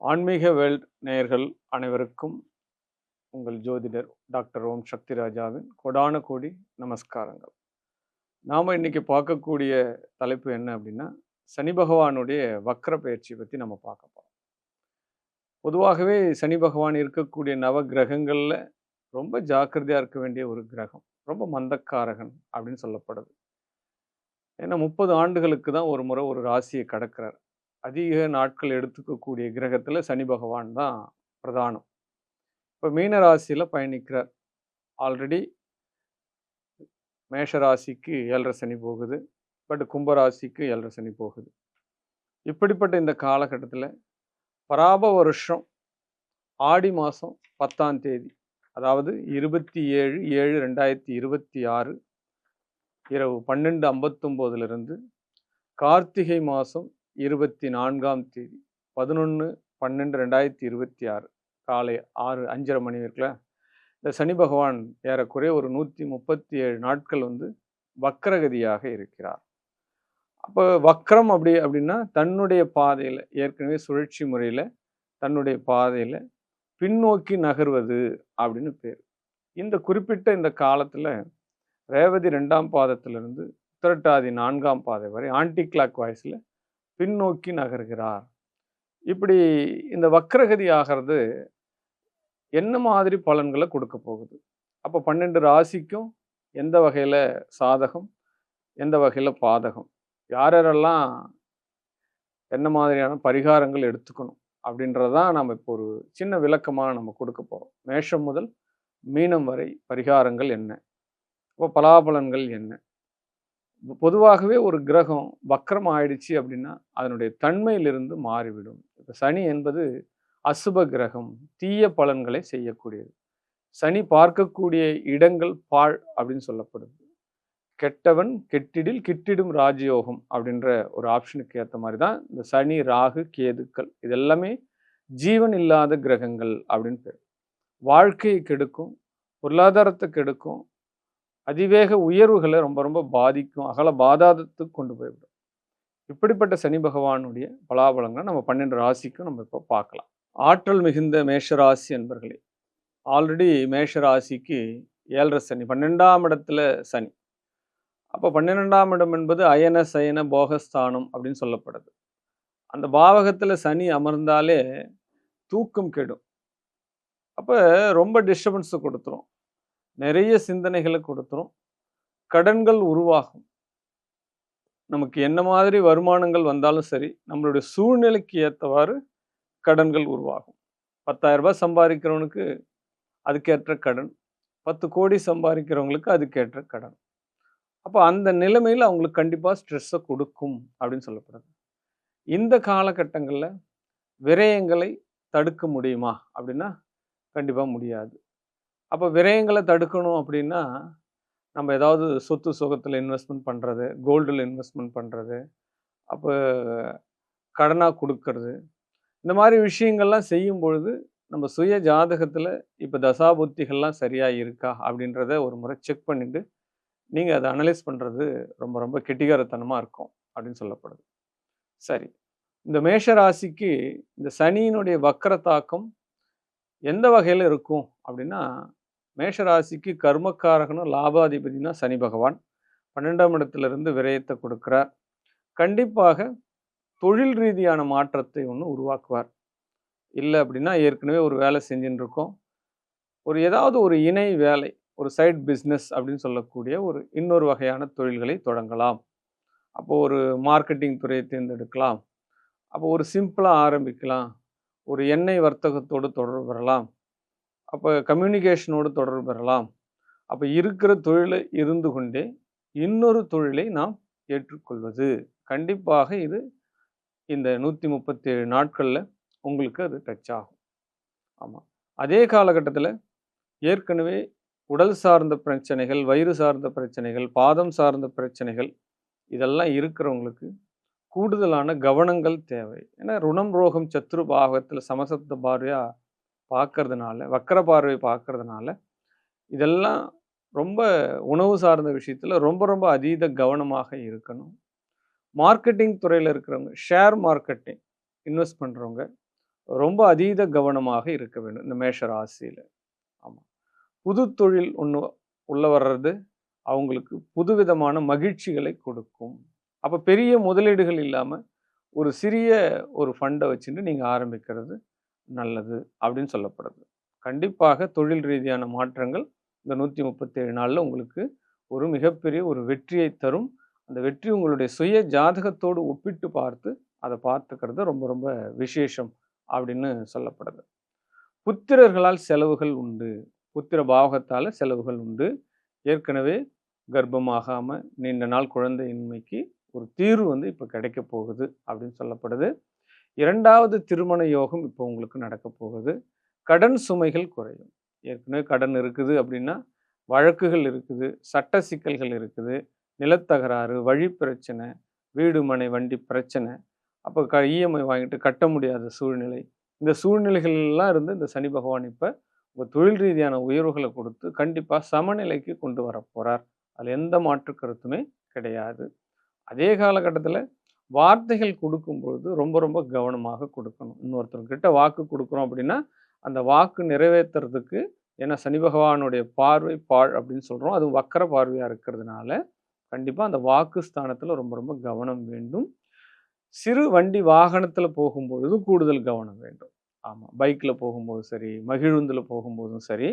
ஆன்மீக வேல்ட் நேயர்கள் அனைவருக்கும் உங்கள் ஜோதிடர் டாக்டர் ஓம் சக்திராஜாவின் கோடான கோடி நமஸ்காரங்கள். நாம் இன்னைக்கு பார்க்கக்கூடிய தலைப்பு என்ன அப்படின்னா, சனி பகவானுடைய வக்ர பயிற்சி பற்றி நம்ம பார்க்க போகிறோம். பொதுவாகவே சனி பகவான் இருக்கக்கூடிய நவ கிரகங்களில் ரொம்ப ஜாக்கிரதையாக இருக்க வேண்டிய ஒரு கிரகம். ரொம்ப மந்தக்காரகன் அப்படின்னு சொல்லப்படுது. ஏன்னா 30 ஆண்டுகளுக்கு தான் ஒரு முறை ஒரு ராசியை கடக்கிறார். அதிக நாட்கள் எடுத்துக்கக்கூடிய கிரகத்தில் சனி பகவான் தான் பிரதானம். இப்போ மீன ராசியில் பயணிக்கிறார். ஆல்ரெடி மேஷ ராசிக்கு 7.5 சனி போகுது. பட் கும்பராசிக்கு 7.5 சனி போகுது. இப்படிப்பட்ட இந்த காலகட்டத்தில் பராப வருஷம் ஆடி மாதம் 10ஆம் தேதி, அதாவது 27/7/2026 இரவு 12:59 கார்த்திகை மாதம் 24ஆம் தேதி 11/12/2026 காலை 5:30 மணி இருக்குல்ல, இந்த சனி பகவான் ஏறக்குறைய ஒரு 137 நாட்கள் வக்ரகதியாக இருக்கிறார். அப்போ வக்ரம் அப்படின்னா தன்னுடைய பாதையில் ஏற்கனவே சுழற்சி முறையில் தன்னுடைய பாதையில் பின்னோக்கி நகர்வது அப்படின்னு பேர். இந்த குறிப்பிட்ட இந்த காலத்தில் ரேவதி 2ஆம் பாதத்திலிருந்து உத்திரட்டாதி 4ஆம் பாதை வரை ஆன்டி கிளாக் வாய்ஸில் பின்னோக்கி நகர்கிறார். இப்படி இந்த வக்ரகதி ஆகிறது என்ன மாதிரி பலன்களை கொடுக்க போகுது? அப்போ 12 ராசிக்கும் எந்த வகையில் சாதகம், எந்த வகையில் பாதகம், யாரெல்லாம் என்ன மாதிரியான பரிகாரங்கள் எடுத்துக்கணும் அப்படின்றதான் நம்ம இப்போ ஒரு சின்ன விளக்கமாக நம்ம கொடுக்க போகிறோம். மேஷம் முதல் மீனம் வரை பரிகாரங்கள் என்ன, இப்போ பலாபலன்கள் என்ன. பொதுவாகவே ஒரு கிரகம் வக்ரம் ஆயிடுச்சு அப்படின்னா அதனுடைய தன்மையிலிருந்து மாறிவிடும். இப்போ சனி என்பது அசுப கிரகம், தீய பலன்களை செய்யக்கூடியது. சனி பார்க்கக்கூடிய இடங்கள் பாழ் அப்படின்னு சொல்லப்படுது. கெட்டவன் கெட்டிடில் கிட்டிடும் ராஜயோகம் அப்படின்ற ஒரு ஆப்ஷனுக்கு ஏற்ற மாதிரி தான் இந்த சனி, ராகு, கேதுக்கள் இது எல்லாமே ஜீவன் இல்லாத கிரகங்கள் அப்படின்னு பேர். வாழ்க்கையை கெடுக்கும், பொருளாதாரத்தை கெடுக்கும், அதிவேக உயர்வுகளை ரொம்ப ரொம்ப பாதிக்கும், அகல பாதாதத்துக்கு கொண்டு போய்விடும். இப்படிப்பட்ட சனி பகவானுடைய பலாபலங்களை நம்ம 12 ராசிக்கும் நம்ம இப்போ பார்க்கலாம். ஆற்றல் மிகுந்த மேஷராசி என்பர்களே, ஆல்ரெடி மேஷராசிக்கு 7.5 சனி, 12ஆம் இடத்துல சனி. அப்போ 12ஆம் இடம் என்பது அயன சயன போகஸ்தானம் அப்படின்னு சொல்லப்படுது. அந்த பாவகத்தில் சனி அமர்ந்தாலே தூக்கம் கெடும். அப்போ ரொம்ப டிஸ்டர்பன்ஸை கொடுத்துரும், நிறைய சிந்தனைகளை கொடுத்துரும், கடன்கள் உருவாகும். நமக்கு என்ன மாதிரி வருமானங்கள் வந்தாலும் சரி, நம்மளுடைய சூழ்நிலைக்கு ஏற்றவாறு கடன்கள் உருவாகும். 10,000 ரூபாய் சம்பாதிக்கிறவனுக்கு அதுக்கேற்ற கடன், 10 கோடி சம்பாதிக்கிறவங்களுக்கு அதுக்கேற்ற கடன். அப்போ அந்த நிலைமையில் அவங்களுக்கு கண்டிப்பாக ஸ்ட்ரெஸ்ஸை கொடுக்கும் அப்படின்னு சொல்லப்படுது. இந்த காலகட்டங்களில் விரயங்களை தடுக்க முடியுமா அப்படின்னா கண்டிப்பாக முடியாது. அப்போ விரயங்களை தடுக்கணும் அப்படின்னா நம்ம ஏதாவது சொத்து சுகத்தில் இன்வெஸ்ட்மெண்ட் பண்ணுறது, கோல்டில் இன்வெஸ்ட்மெண்ட் பண்ணுறது, அப்போ கடனாக கொடுக்கறது, இந்த மாதிரி விஷயங்கள்லாம் செய்யும் பொழுது நம்ம சுய ஜாதகத்தில் இப்போ தசாபுத்திகள்லாம் சரியாக இருக்கா அப்படின்றத ஒரு முறை செக் பண்ணிவிட்டு நீங்கள் அதை அனலைஸ் பண்ணுறது ரொம்ப ரொம்ப கெட்டிகாரத்தனமாக இருக்கும் அப்படின்னு சொல்லப்படுது. சரி, இந்த மேஷ ராசிக்கு இந்த சனியினுடைய வக்கர தாக்கம் எந்த வகையில் இருக்கும் அப்படின்னா, மேஷ ராசிக்கு கர்மக்காரகனும் லாபாதிபதினா சனி பகவான் 12ஆம் இடத்திலிருந்து விரயத்தை கொடுக்கிறார். கண்டிப்பாக தொழில் ரீதியான மாற்றத்தை உருவாக்குவார். இல்லை அப்படின்னா ஏற்கனவே ஒரு வேலை செஞ்சுட்டு இருக்கோம், ஏதாவது ஒரு இணை வேலை, ஒரு சைட் பிஸ்னஸ் அப்படின்னு சொல்லக்கூடிய இன்னொரு வகையான தொழில்களை தொடங்கலாம். அப்போது ஒரு மார்க்கெட்டிங் துறையை தேர்ந்தெடுக்கலாம். அப்போ ஒரு சிம்பிளாக ஆரம்பிக்கலாம். ஒரு எண்ணெய் வர்த்தகத்தோடு தொடர்பு பெறலாம். அப்போ கம்யூனிகேஷனோடு தொடர்பு பெறலாம். அப்போ இருக்கிற தொழிலை இருந்து கொண்டே இன்னொரு தொழிலை நாம் ஏற்றுக்கொள்வது கண்டிப்பாக இது இந்த 137 நாட்களில் உங்களுக்கு அது டச் ஆகும். ஆமாம், அதே காலகட்டத்தில் ஏற்கனவே உடல் சார்ந்த பிரச்சனைகள், வயிறு சார்ந்த பிரச்சனைகள், பாதம் சார்ந்த பிரச்சனைகள் இதெல்லாம் இருக்கிறவங்களுக்கு கூடுதலான கவனங்கள் தேவை. ஏன்னா ருணம் ரோகம் சத்ரு பாகத்தில் சமசப்த பார்வையாக பார்க்கறதுனால, வக்கர பார்வை பார்க்கறதுனால இதெல்லாம் ரொம்ப உணவு சார்ந்த விஷயத்தில் ரொம்ப ரொம்ப அதீத கவனமாக இருக்கணும். மார்க்கெட்டிங் துறையில் இருக்கிறவங்க, ஷேர் மார்க்கெட்டிங் இன்வெஸ்ட் பண்ணுறவங்க ரொம்ப அதீத கவனமாக இருக்க வேண்டும் இந்த மேஷ ராசியில. ஆமா. புது தொழில் ஒண்ணு உள்ள வர்றது அவங்களுக்கு புதுவிதமான மகிழ்ச்சிகளை கொடுக்கும். அப்ப பெரிய முதலீடுகள் இல்லாம, ஒரு சிறிய ஒரு ஃபண்ட வச்சுட்டு நீங்க ஆரம்பிக்கிறது நல்லது அப்படின்னு சொல்லப்படுது. கண்டிப்பாக தொழில் ரீதியான மாற்றங்கள் இந்த 137 நாள்ல உங்களுக்கு ஒரு மிகப்பெரிய ஒரு வெற்றியை தரும். அந்த வெற்றி உங்களுடைய சுய ஜாதகத்தோடு ஒப்பிட்டு பார்த்து, அத பார்த்துக்கிறது ரொம்ப ரொம்ப விசேஷம் அப்படின்னு சொல்லப்படுது. புத்திரர்களால் செலவுகள் உண்டு. புத்திர பாவகத்தால செலவுகள் உண்டு. ஏற்கனவே கர்ப்பமாகாம நீண்ட நாள் குழந்தையின்மைக்கு ஒரு தீர்வு வந்து இப்ப கிடைக்க போகுது அப்படின்னு சொல்லப்படுது. 2வது திருமண யோகம் இப்போ உங்களுக்கு நடக்க போகுது. கடன் சுமைகள் குறையும். ஏற்கனவே கடன் இருக்குது அப்படின்னா, வழக்குகள் இருக்குது, சட்ட சிக்கல்கள் இருக்குது, நிலத்தகராறு, வழி பிரச்சனை, வீடு, மனை, வண்டி பிரச்சனை. அப்போ இஎம்ஐ வாங்கிட்டு கட்ட முடியாத சூழ்நிலை. இந்த சூழ்நிலைகள் எல்லாம் இருந்து இந்த சனி பகவான் இப்ப உங்க தொழில் ரீதியான உயர்வுகள கொடுத்து கண்டிப்பா சமநிலைக்கு கொண்டு வரப்போறார். அதுல எந்த மாற்று கருத்துமே கிடையாது. அதே காலகட்டத்தில வார்த்தைகள் குடுக்கும்பொழுது ரொம்ப ரொம்ப கவனமாக குடுக்கணும். இன்னொருத்தர்கிட்ட வாக்கு குடுக்குறோம் அப்படின்னா, அந்த வாக்கு நிறைவேத்துறதுக்கு ஏன்னா சனி பகவானுடைய பார்வை பாழ் அப்படின்னு சொல்றோம். அதுவும் வக்கர பார்வையா இருக்கிறதுனால, கண்டிப்பா அந்த வாக்கு ஸ்தானத்தில ரொம்ப ரொம்ப கவனம் வேண்டும். சிறு வண்டி வாகனத்தில போகும்பொழுது கூடுதல் கவனம் வேண்டும். ஆமா. பைக்ல போகும்போதும் சரி, மகிழுந்துல போகும்போதும் சரி,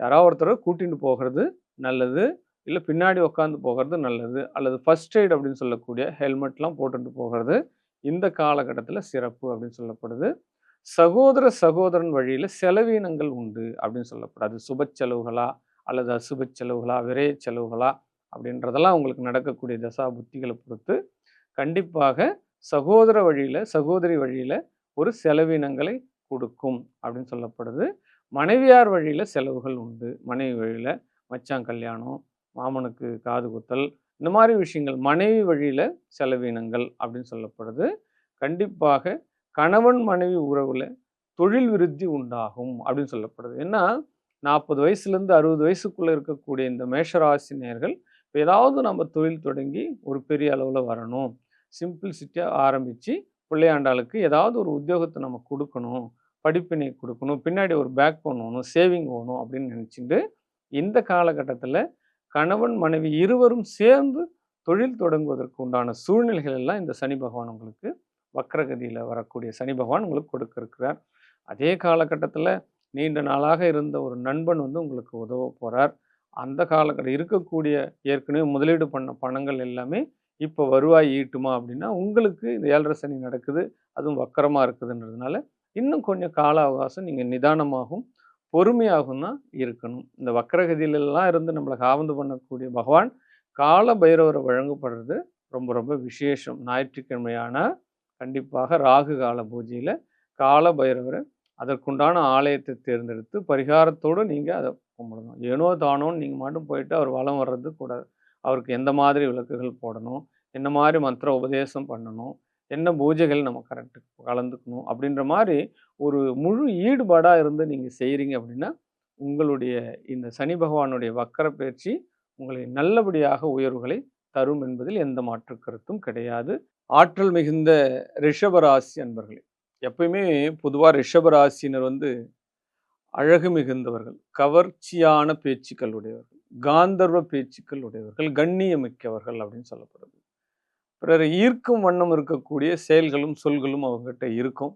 யாராவது ஒருத்தர கூட்டிட்டு போகிறது நல்லது. இல்ல பின்னாடி உட்காந்து போகிறது நல்லது. அல்லது ஃபர்ஸ்ட் எய்ட் அப்படின்னு சொல்லக்கூடிய ஹெல்மெட்லாம் போட்டுட்டு போகிறது, இந்த காலகட்டத்தில சிறப்பு அப்படின்னு சொல்லப்படுது. சகோதர, சகோதரன் வழியில செலவீனங்கள் உண்டு அப்படின்னு சொல்லப்படுது. அது சுப செலவுகளா? அல்லது அசுப செலவுகளா? விரய செலவுகளா? அப்படின்றதெல்லாம் உங்களுக்கு நடக்கக்கூடிய தசா புத்திகள பொறுத்து, கண்டிப்பாக சகோதர வழியில, சகோதரி வழியில ஒரு செலவினங்களை குடுக்கும் அப்படின்னு சொல்லப்படுது. மனைவியார் வழியில செலவுகள் உண்டு. மனைவி வழியில மச்சான் கல்யாணம், மாமனுக்கு காது குத்தல், இந்த மாரி விஷயங்கள் மனைவி வழியில செலவினங்கள் அப்படின்னு சொல்லப்படுது. கண்டிப்பாக கணவன் மனைவி உறவுல தொழில் விருத்தி உண்டாகும் அப்படின்னு சொல்லப்படுது. ஏன்னா 40 வயசுலேருந்து 60 வயசுக்குள்ள இருக்கக்கூடிய இந்த மேஷராசி நேயர்கள், இப்ப ஏதாவது நம்ம தொழில் தொடங்கி ஒரு பெரிய அளவுல வரணும். சிம்பிள்சிட்டியா ஆரம்பிச்சு, பிள்ளையாண்டாளுக்கு ஏதாவது ஒரு உத்தியோகத்த நம்ம குடுக்கணும். படிப்பினை குடுக்கணும். பின்னாடி ஒரு பேக் போன் வேணும். சேவிங் வேணும் அப்படின்னு நினைச்சுண்டு, இந்த காலகட்டத்தில கணவன், மனைவி இருவரும் சேர்ந்து தொழில் தொடங்குவதற்கு உண்டான சூழ்நிலைகள் எல்லாம் இந்த சனி பகவான் உங்களுக்கு வக்ரகதியில வரக்கூடிய சனி பகவான் உங்களுக்கு கொடுக்க இருக்கிறார். அதே காலகட்டத்தில நீண்ட நாளாக இருந்த ஒரு நண்பன் வந்து உங்களுக்கு உதவ போறார். அந்த காலகட்டம் இருக்கக்கூடிய ஏற்கனவே முதலீடு பண்ண பணங்கள் எல்லாமே இப்ப வருவாய் ஈட்டுமா அப்படின்னா, உங்களுக்கு இந்த 7.5 சனி நடக்குது. அதுவும் வக்கரமா இருக்குதுன்றதுனால, இன்னும் கொஞ்சம் கால அவகாசம் நீங்க நிதானமாகவும், பொறுமையாகவும் தான் இருக்கணும். இந்த வக்ரகதியிலலாம் இருந்து நம்மள காவந்து பண்ணக்கூடிய பகவான், கால பைரவர வழங்கப்படுறது ரொம்ப ரொம்ப விசேஷம். ஞாயிற்றுக்கிழமையானா, கண்டிப்பாக ராகு கால பூஜையில கால பைரவர அதற்குண்டான ஆலயத்தை தேர்ந்தெடுத்து பரிகாரத்தோடு நீங்க அத கும்பிடணும். ஏனோ தானோன்னு நீங்க பாட்டுக்கு போயிட்டு அவர் வலம் வர்றது கூடாது. அவருக்கு எந்த மாதிரி விளக்குகள் போடணும், என்ன மாரி மந்திர உபதேசம் பண்ணணும், என்ன பூஜைகள் நம்ம கரெக்ட் கலந்துக்கணும் அப்படின்ற மாரி ஒரு முழு ஈடுபாடா இருந்து நீங்க செய்றீங்க அப்படின்னா, உங்களுடைய இந்த சனி பகவானுடைய வக்கர பயிற்சி உங்களை நல்லபடியாக உயர்வுகளை தரும் என்பதில் எந்த மாற்று கருத்தும் கிடையாது. ஆற்றல் மிகுந்த ரிஷப ராசி அன்பர்களே! எப்பயுமே பொதுவா ரிஷப ராசியினர் வந்து அழகு மிகுந்தவர்கள், கவர்ச்சியான பேச்சுக்கள் உடையவர்கள், காந்தர்வ பேச்சுக்கள் உடையவர்கள், கண்ணியமிக்கவர்கள் அப்படின்னு சொல்லப்படுது. பிறரை ஈர்க்கும் வண்ணம் இருக்கக்கூடிய செயல்களும், சொல்களும் அவங்ககிட்ட இருக்கும்.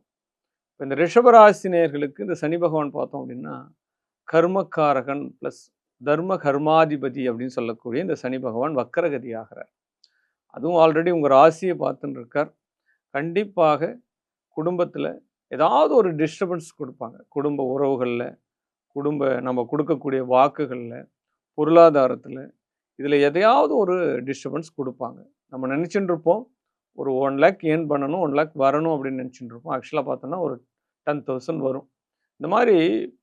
இப்ப இந்த ரிஷபராசி நேயர்களுக்கு இந்த சனி பகவான் பார்த்தோம் அப்படின்னா, கர்மக்காரகன் பிளஸ் தர்ம கர்மாதிபதி அப்படின்னு சொல்லக்கூடிய இந்த சனி பகவான் வக்கரகதி ஆகிறார். அதுவும் ஆல்ரெடி உங்க ராசியை பார்த்துன்னு இருக்கார். கண்டிப்பாக குடும்பத்துல ஏதாவது ஒரு டிஸ்டர்பன்ஸ் குடுப்பாங்க. குடும்ப உறவுகள்ல, நம்ம குடுக்கக்கூடிய வாக்குகள்ல, பொருளாதாரத்துல, இதுல எதையாவது ஒரு டிஸ்டர்பன்ஸ் குடுப்பாங்க. நம்ம நெனச்சுட்டு இருப்போம், ஒரு 1,00,000 ஏர்ன் பண்ணணும், 1,00,000 வரணும் அப்படின்னு நெனச்சுட்டு இருப்போம். ஆக்சுவலா பார்த்தோம்னா ஒரு 10,000 வரும். இந்த மாரி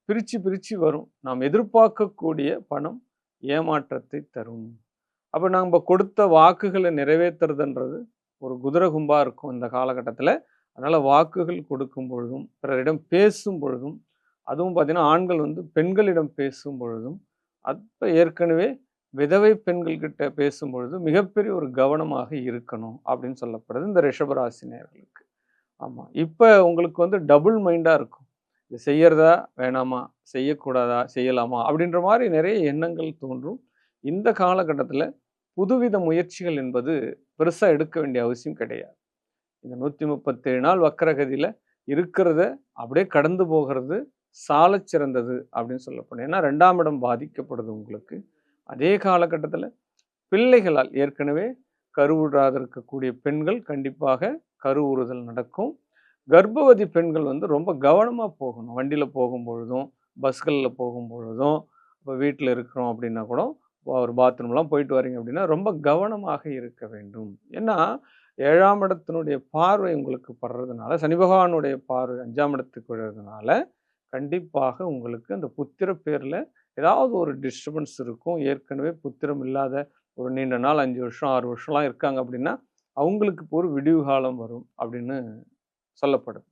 பிரிச்சு, பிரிச்சு வரும். நாம் எதிர்பார்க்கக்கூடிய பணம் ஏமாற்றத்தை தரும். அப்ப நம்ப கொடுத்த வாக்குகள நிறைவேத்துறதுன்றது ஒரு குதிரை கும்பா இருக்கும் இந்த காலகட்டத்தில. அதனால வாக்குகள் கொடுக்கும் பொழுதும், பிறரிடம் பேசும் பொழுதும், அதுவும் பார்த்தீங்கன்னா, ஆண்கள் வந்து பெண்களிடம் பேசும் பொழுதும், அப்ப ஏற்கனவே விதவை பெண்கள் கிட்ட பேசும்பொழுது மிகப்பெரிய ஒரு கவனமாக இருக்கணும் அப்படின்னு சொல்லப்படுது இந்த ரிஷபராசி நேயர்களுக்கு. ஆமா. இப்ப உங்களுக்கு வந்து டபுள் மைண்டா இருக்கும். இது செய்யறதா? வேணாமா? செய்யக்கூடாதா? செய்யலாமா? அப்படின்ற மாரி நெறைய எண்ணங்கள் தோன்றும். இந்த காலகட்டத்தில புதுவித முயற்சிகள் என்பது பெருசா எடுக்க வேண்டிய அவசியம் கிடையாது. இந்த 137 நாள் வக்ரகதியில இருக்கிறத அப்படியே கடந்து போகிறது சாலச் சிறந்தது அப்படின்னு சொல்லப்படும். ஏன்னா 2ஆம் இடம் பாதிக்கப்படுது உங்களுக்கு. அதே காலகட்டத்தில பிள்ளைகளால் ஏற்கனவே கருவுறாத இருக்கக்கூடிய பெண்கள் கண்டிப்பாக கருவுறுதல் நடக்கும். கர்ப்பவதி பெண்கள் வந்து ரொம்ப கவனமா போகணும். வண்டியில போகும்பொழுதும், பஸ்கள்ல போகும்பொழுதும், இப்போ வீட்ல இருக்கிறோம் அப்படின்னா கூட, ஒரு பாத்ரூம்லாம் போயிட்டு வரீங்க அப்படின்னா, ரொம்ப கவனமாக இருக்க வேண்டும். ஏன்னா, 7ஆம் இடத்தினுடைய பார்வை உங்களுக்கு படுறதுனால, சனி பகவானுடைய பார்வை 5ஆம் இடத்துக்கு விழுறதுனால, கண்டிப்பாக உங்களுக்கு அந்த புத்திர பேர்ல ஏதாவது ஒரு டிஸ்டர்பன்ஸ் இருக்கும். ஏற்கனவே புத்திரம் இல்லாத ஒரு நீண்ட நாள் 5 வருஷம், 6 வருஷம்லாம் இருக்காங்க அப்படின்னா, அவங்களுக்கு இப்போ ஒரு விடிவு காலம் வரும் அப்படின்னு சொல்லப்படுது.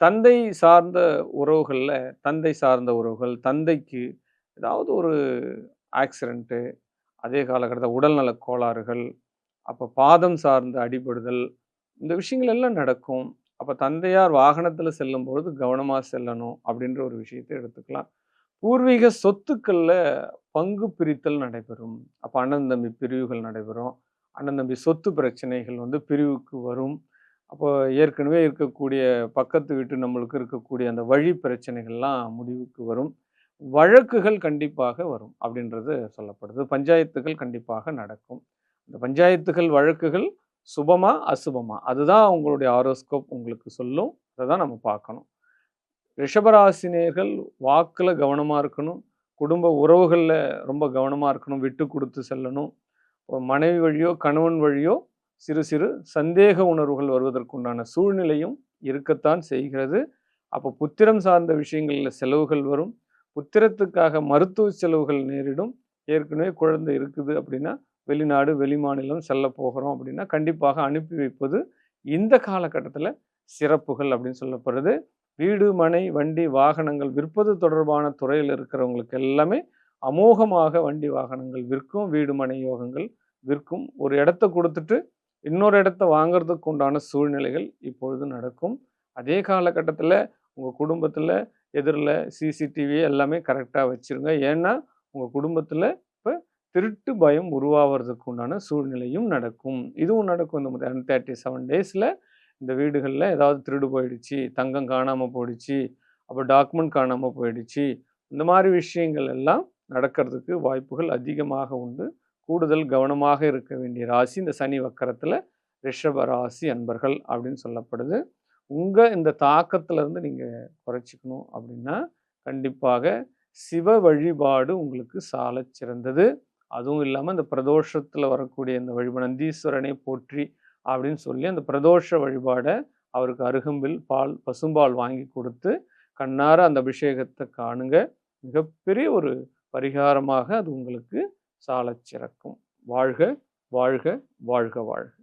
தந்தை சார்ந்த உறவுகள்ல, தந்தை சார்ந்த உறவுகள், தந்தைக்கு ஏதாவது ஒரு ஆக்சிடென்ட்டு, அதே காலகட்டத்தில உடல்நலக் கோளாறுகள், அப்ப பாதம் சார்ந்த அடிபடுதல், இந்த விஷயங்கள் எல்லாம் நடக்கும். அப்ப தந்தையார் வாகனத்தில செல்லும்பொழுது கவனமா செல்லணும், அப்படின்ற ஒரு விஷயத்த எடுத்துக்கலாம். பூர்வீக சொத்துக்கள்ல பங்கு பிரித்தல் நடைபெறும். அப்ப அண்ணன், தம்பி பிரிவுகள் நடைபெறும். அண்ணன், தம்பி சொத்து பிரச்சனைகள் வந்து பிரிவுக்கு வரும். அப்போ ஏற்கனவே இருக்கக்கூடிய பக்கத்து வீட்டு நம்மளுக்கு இருக்கக்கூடிய அந்த வழி பிரச்சனைகள்லாம் முடிவுக்கு வரும். வழக்குகள் கண்டிப்பாக வரும் அப்படின்றது சொல்லப்படுது. பஞ்சாயத்துகள் கண்டிப்பாக நடக்கும். இந்த பஞ்சாயத்துகள், வழக்குகள் சுபமா? அசுபமா? அதுதான் உங்களுடைய ஹாரோஸ்கோப் உங்களுக்கு சொல்லும். அத தான் நம்ம பார்க்கணும். ரிஷபராசினியர்கள் வாக்குல கவனமா இருக்கணும். குடும்ப உறவுகள்ல ரொம்ப கவனமா இருக்கணும். விட்டு குடுத்து செல்லணும். மனைவி வழியோ, கணவன் வழியோ சிறு சிறு சந்தேக உணர்வுகள் வருவதற்குண்டான சூழ்நிலையும் இருக்கத்தான் செய்கிறது. அப்போ புத்திரம் சார்ந்த விஷயங்கள்ல செலவுகள் வரும். புத்திரத்துக்காக மருத்துவ செலவுகள் நேரிடும். ஏற்கனவே குழந்தை இருக்குது அப்படின்னா, வெளிநாடு, வெளிமாநிலம் செல்ல போகிறோம் அப்படின்னா, கண்டிப்பாக அனுப்பி வைப்பது இந்த காலகட்டத்தில சிறப்புகள் அப்படின்னு சொல்லப்படுது. வீடு, மனை, வண்டி, வாகனங்கள் விற்பது தொடர்பான துறையில இருக்கிறவங்களுக்கு எல்லாமே அமோகமாக வண்டி, வாகனங்கள் விற்கும். வீடு, மனை யோகங்கள் விற்கும். ஒரு இடத்த குடுத்துட்டு, இன்னொரு இடத்த வாங்குறதுக்கு உண்டான சூழ்நிலைகள் இப்பொழுது நடக்கும். அதே காலகட்டத்தில உங்க குடும்பத்தில எதிர்ல சிசிடிவி எல்லாமே கரெக்ட்டா வச்சுருங்க. ஏன்னா, உங்க குடும்பத்தில இப்ப திருட்டு பயம் உருவாவறதுக்கு உண்டான சூழ்நிலையும் நடக்கும். இதுவும் நடக்கும். இந்த 137 டேஸ்ல இந்த வீடுகள்ல ஏதாவது திருடு போயிடுச்சு, தங்கம் காணாம போயிடுச்சு, அப்ப டாக்குமெண்ட் காணாம போயிடுச்சு. இந்த மாரி விஷயங்கள் எல்லாம் நடக்கிறதுக்கு வாய்ப்புகள் அதிகமாக உண்டு. கூடுதல் கவனமாக இருக்க வேண்டிய ராசி இந்த சனி வக்கரத்தில ரிஷப ராசி அன்பர்கள் அப்படின்னு சொல்லப்படுது. உங்க இந்த தாக்கத்திலருந்து நீங்க குறைச்சுக்கணும் அப்படின்னா, கண்டிப்பாக சிவ வழிபாடு உங்களுக்கு சாலச் சிறந்தது. அதுவும் இல்லாம இந்த பிரதோஷத்தில வரக்கூடிய இந்த வழிபாடு நந்தீஸ்வரனை போற்றி அப்படின்னு சொல்லி அந்த பிரதோஷ வழிபாட அவருக்கு அருகம்பில், பால், பசும்பால் வாங்கி கொடுத்து, கண்ணார அந்த அபிஷேகத்த காணுங்க. மிகப்பெரிய ஒரு பரிகாரமாக அது உங்களுக்கு சாலச் சிறக்கும். வாழ்க, வாழ்க, வாழ்க, வாழ்க!